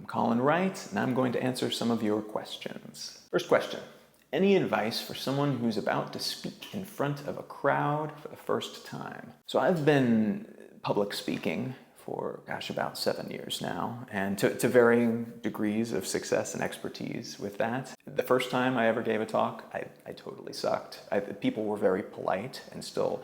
I'm Colin Wright, and I'm going to answer some of your questions. First question. Any advice for someone who's about to speak in front of a crowd for the first time? So I've been public speaking for, about 7 years now, and to varying degrees of success and expertise with that. The first time I ever gave a talk, I totally sucked. People were very polite and still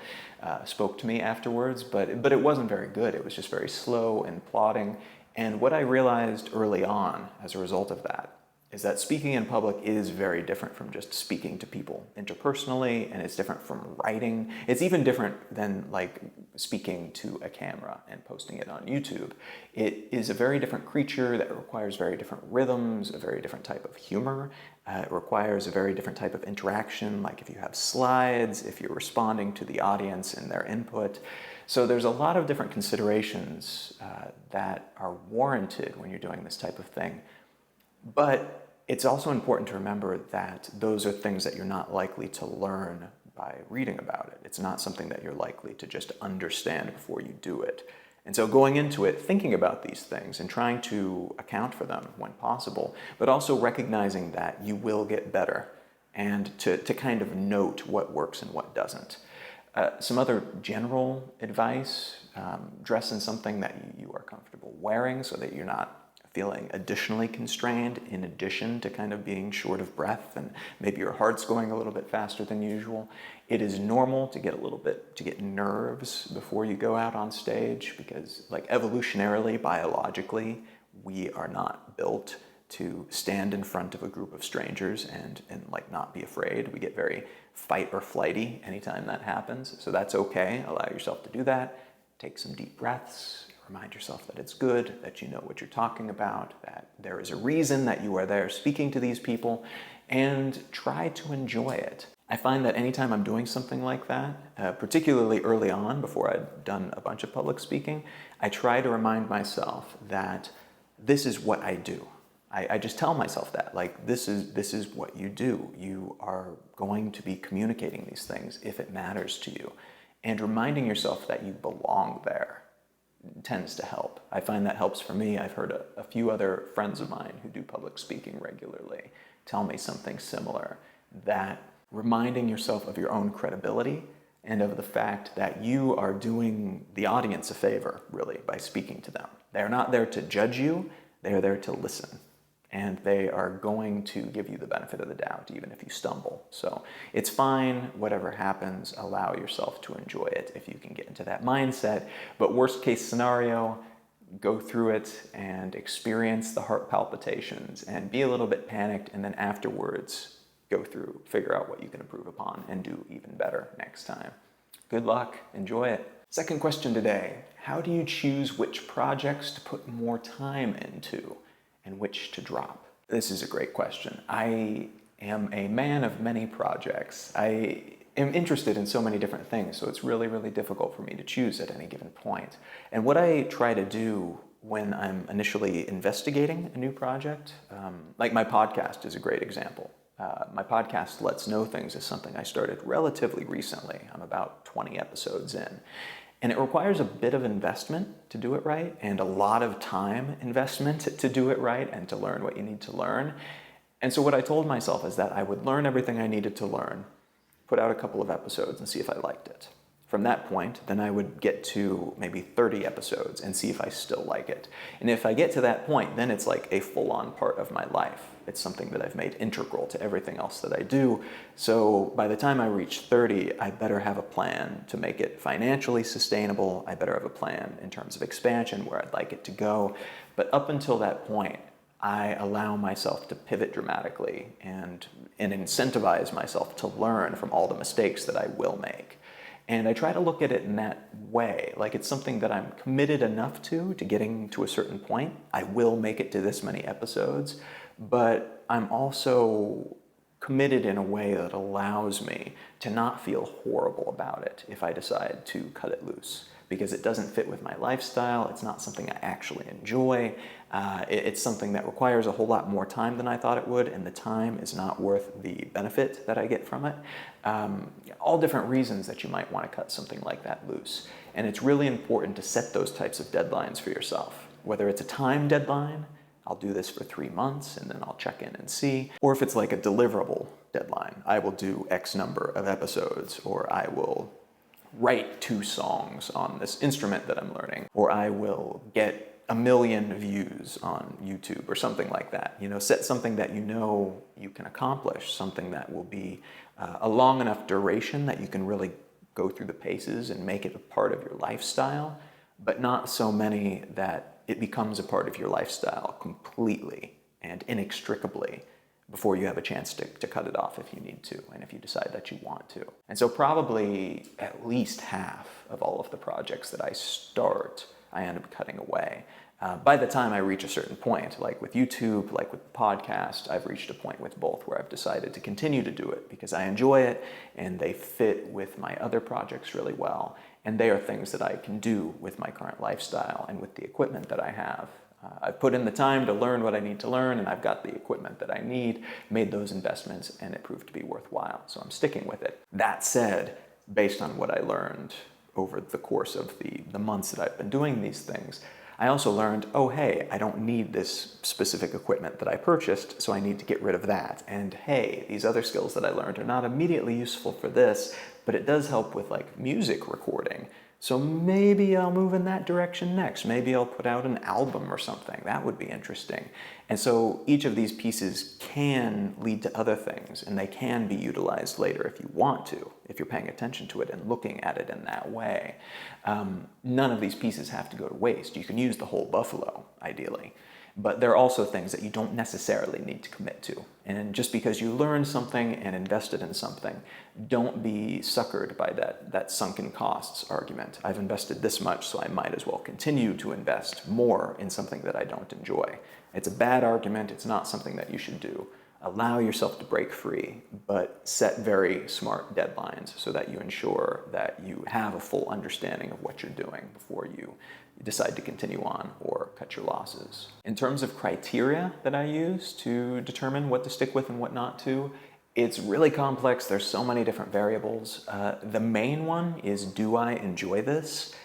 spoke to me afterwards, but it wasn't very good. It was just very slow and plodding. And what I realized early on as a result of that is that speaking in public is very different from just speaking to people interpersonally, and it's different from writing. It's even different than like speaking to a camera and posting it on YouTube. It is a very different creature that requires very different rhythms, a very different type of humor. It requires a very different type of interaction, like if you have slides, if you're responding to the audience and their input. So there's a lot of different considerations that are warranted when you're doing this type of thing. But it's also important to remember that those are things that you're not likely to learn by reading about it. It's not something that you're likely to just understand before you do it. And so going into it, thinking about these things and trying to account for them when possible, but also recognizing that you will get better and to kind of note what works and what doesn't. Some other general advice, dress in something that you are comfortable wearing so that you're not feeling additionally constrained in addition to kind of being short of breath and maybe your heart's going a little bit faster than usual. It is normal to get nerves before you go out on stage because like evolutionarily, biologically, we are not built to stand in front of a group of strangers and like not be afraid. We get very fight or flighty anytime that happens. So that's okay. Allow yourself to do that. Take some deep breaths. Remind yourself that it's good, that you know what you're talking about, that there is a reason that you are there speaking to these people, and try to enjoy it. I find that anytime I'm doing something like that, particularly early on before I'd done a bunch of public speaking, I try to remind myself that this is what I do. I just tell myself that, like, this is what you do. You are going to be communicating these things if it matters to you. And reminding yourself that you belong there tends to help. I find that helps for me. I've heard a few other friends of mine who do public speaking regularly tell me something similar, that reminding yourself of your own credibility and of the fact that you are doing the audience a favor, really, by speaking to them. They're not there to judge you, they're there to listen. And they are going to give you the benefit of the doubt, even if you stumble. So it's fine, whatever happens, allow yourself to enjoy it if you can get into that mindset. But worst case scenario, go through it and experience the heart palpitations and be a little bit panicked, and then afterwards figure out what you can improve upon and do even better next time. Good luck, enjoy it. Second question today, how do you choose which projects to put more time into and which to drop? This is a great question. I am a man of many projects. I am interested in so many different things, so it's really, really difficult for me to choose at any given point. And what I try to do when I'm initially investigating a new project, like my podcast is a great example. My podcast, Let's Know Things, is something I started relatively recently. I'm about 20 episodes in. And it requires a bit of investment to do it right, and a lot of time investment to do it right and to learn what you need to learn. And so what I told myself is that I would learn everything I needed to learn, put out a couple of episodes and see if I liked it. From that point, then I would get to maybe 30 episodes and see if I still like it. And if I get to that point, then it's like a full-on part of my life. It's something that I've made integral to everything else that I do. So by the time I reach 30, I better have a plan to make it financially sustainable. I better have a plan in terms of expansion, where I'd like it to go. But up until that point, I allow myself to pivot dramatically and incentivize myself to learn from all the mistakes that I will make. And I try to look at it in that way, like it's something that I'm committed enough to getting to a certain point. I will make it to this many episodes, but I'm also committed in a way that allows me to not feel horrible about it if I decide to cut it loose, because it doesn't fit with my lifestyle. It's not something I actually enjoy. It's something that requires a whole lot more time than I thought it would, and the time is not worth the benefit that I get from it. All different reasons that you might want to cut something like that loose. And it's really important to set those types of deadlines for yourself, whether it's a time deadline, I'll do this for 3 months and then I'll check in and see. Or if it's like a deliverable deadline, I will do X number of episodes, or I will write 2 songs on this instrument that I'm learning, or I will get 1 million views on YouTube or something like that. Set something that you can accomplish, something that will be a long enough duration that you can really go through the paces and make it a part of your lifestyle, but not so many that it becomes a part of your lifestyle completely and inextricably before you have a chance to cut it off if you need to, and if you decide that you want to. And so probably at least half of all of the projects that I start, I end up cutting away. By the time I reach a certain point, like with YouTube, like with the podcast, I've reached a point with both where I've decided to continue to do it because I enjoy it and they fit with my other projects really well. And they are things that I can do with my current lifestyle and with the equipment that I have. I've put in the time to learn what I need to learn, and I've got the equipment that I need, made those investments, and it proved to be worthwhile. So I'm sticking with it. That said, based on what I learned over the course of the months that I've been doing these things, I also learned, oh hey, I don't need this specific equipment that I purchased, so I need to get rid of that. And hey, these other skills that I learned are not immediately useful for this, but it does help with like music recording. So maybe I'll move in that direction next. Maybe I'll put out an album or something. That would be interesting. And so each of these pieces can lead to other things, and they can be utilized later if you want to, if you're paying attention to it and looking at it in that way. None of these pieces have to go to waste. You can use the whole buffalo, ideally. But there are also things that you don't necessarily need to commit to. And just because you learn something and invested in something, don't be suckered by that sunken costs argument. I've invested this much, so I might as well continue to invest more in something that I don't enjoy. It's a bad argument. It's not something that you should do. Allow yourself to break free, but set very smart deadlines so that you ensure that you have a full understanding of what you're doing before you decide to continue on or cut your losses. In terms of criteria that I use to determine what to stick with and what not to, it's really complex. There's so many different variables. The main one is, do I enjoy this?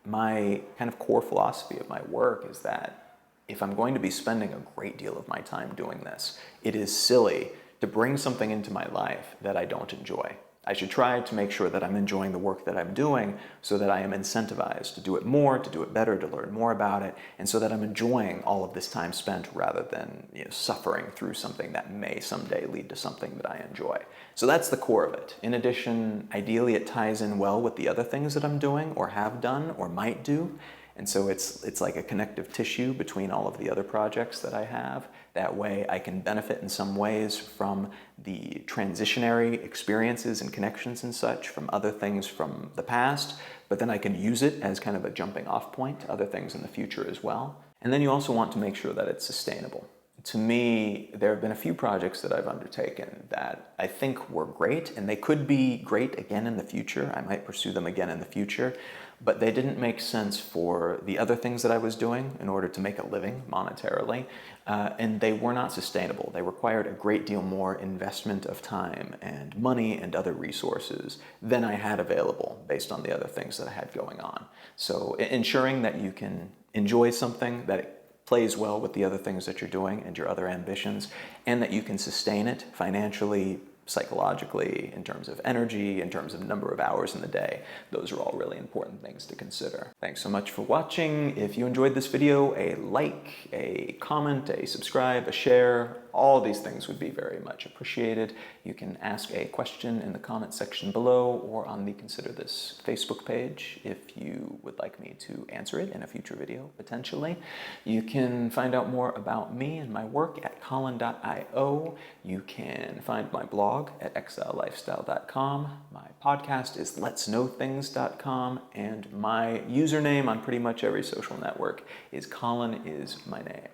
My kind of core philosophy of my work is that if I'm going to be spending a great deal of my time doing this, it is silly to bring something into my life that I don't enjoy. I should try to make sure that I'm enjoying the work that I'm doing so that I am incentivized to do it more, to do it better, to learn more about it, and so that I'm enjoying all of this time spent rather than suffering through something that may someday lead to something that I enjoy. So that's the core of it. In addition, ideally it ties in well with the other things that I'm doing or have done or might do. And so it's like a connective tissue between all of the other projects that I have. That way I can benefit in some ways from the transitionary experiences and connections and such from other things from the past, but then I can use it as kind of a jumping off point to other things in the future as well. And then you also want to make sure that it's sustainable. To me, there have been a few projects that I've undertaken that I think were great, and they could be great again in the future. I might pursue them again in the future, but they didn't make sense for the other things that I was doing in order to make a living monetarily, and they were not sustainable. They required a great deal more investment of time and money and other resources than I had available based on the other things that I had going on. So ensuring that you can enjoy something, that it plays well with the other things that you're doing and your other ambitions, and that you can sustain it financially, psychologically, in terms of energy, in terms of number of hours in the day. Those are all really important things to consider. Thanks so much for watching. If you enjoyed this video, a like, a comment, a subscribe, a share, all of these things would be very much appreciated. You can ask a question in the comment section below or on the Consider This Facebook page if you would like me to answer it in a future video, potentially. You can find out more about me and my work at colin.io. You can find my blog at exilelifestyle.com. My podcast is letsknowthings.com, and my username on pretty much every social network is Colin is my name.